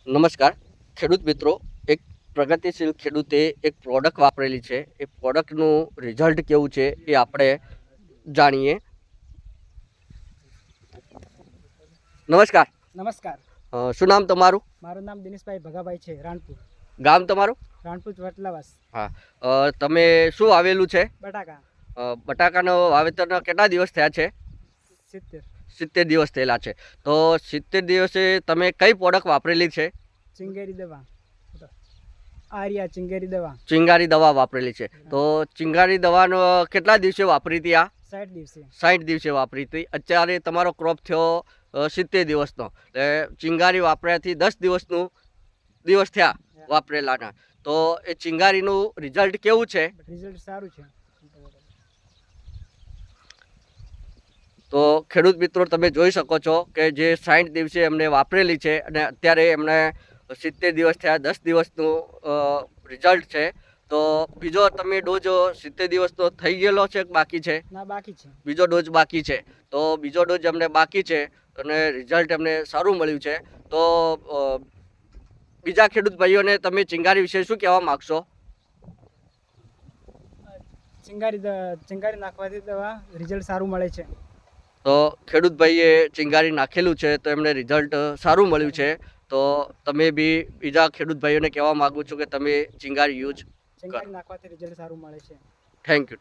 નમસ્કાર ખેડૂત મિત્રો, એક પ્રગતિશીલ ખેડૂતે એક પ્રોડક્ટ વાપરેલી છે. એ પ્રોડક્ટનું રિઝલ્ટ કેવું છે એ આપણે જાણીએ. નમસ્કાર. નમસ્કાર. શું નામ તમારું? મારું નામ દિનેશભાઈ ભગાભાઈ છે, રાણપુર. ગામ તમારું? રાણપુર વટલાવાસ. હા. તમે શું વાવેલું છે? બટાકા. બટાકાનો વાવેતરના કેટલા દિવસ થયા છે? 70. 70 દિવસ થયેલા છે. તો 70 દિવસે તમે કઈ પ્રોડક્ટ વાપરેલી છે? ચિંગેરી દવા. આર્યા ચિંગેરી દવા. ચિંગારી દવા વાપરેલી છે. તો ચિંગારી દવાનો કેટલા દિવસે વાપરી હતી? આ 60 દિવસે. 60 દિવસે વાપરી હતી. અત્યારે તમારો ક્રોપ થયો 70 દિવસનો. એટલે ચિંગારી વાપર્યાથી 10 દિવસ થયા વાપરેલાના. તો એ ચિંગારીનું રિઝલ્ટ કેવું છે? રિઝલ્ટ સારું છે. તો ખેડૂત મિત્રો, તમે જોઈ શકો છો કે જે 60 દિવસે એમને વાપરેલી છે અને અત્યારે એમને 70 દિવસ થયા, 10 દિવસનું રિઝલ્ટ છે. તો બીજો તમે ડોઝ 70 દિવસનો થઈ ગયેલો છે કે બાકી છે? ના, બાકી છે. બીજો ડોઝ બાકી છે. તો બીજો ડોઝ એમને બાકી છે અને રિઝલ્ટ એમને સારું મળ્યું છે. તો બીજા ખેડૂત ભાઈઓને તમે ચિંગારી વિશે શું કહેવા માગશો? ચિંગારી નાખવાથી દવા રિઝલ્ટ સારું મળે છે. તો ખેડૂત ભાઈએ ચિંગારી નાખેલું છે તો એમને રિઝલ્ટ સારું મળ્યું છે. તો તમે બી બીજા ખેડૂત ભાઈઓને કહેવા માગું છું કે તમે ચિંગારી યુઝ ચિંગારી નાખવાથી રિઝલ્ટ સારું મળે છે. Thank you.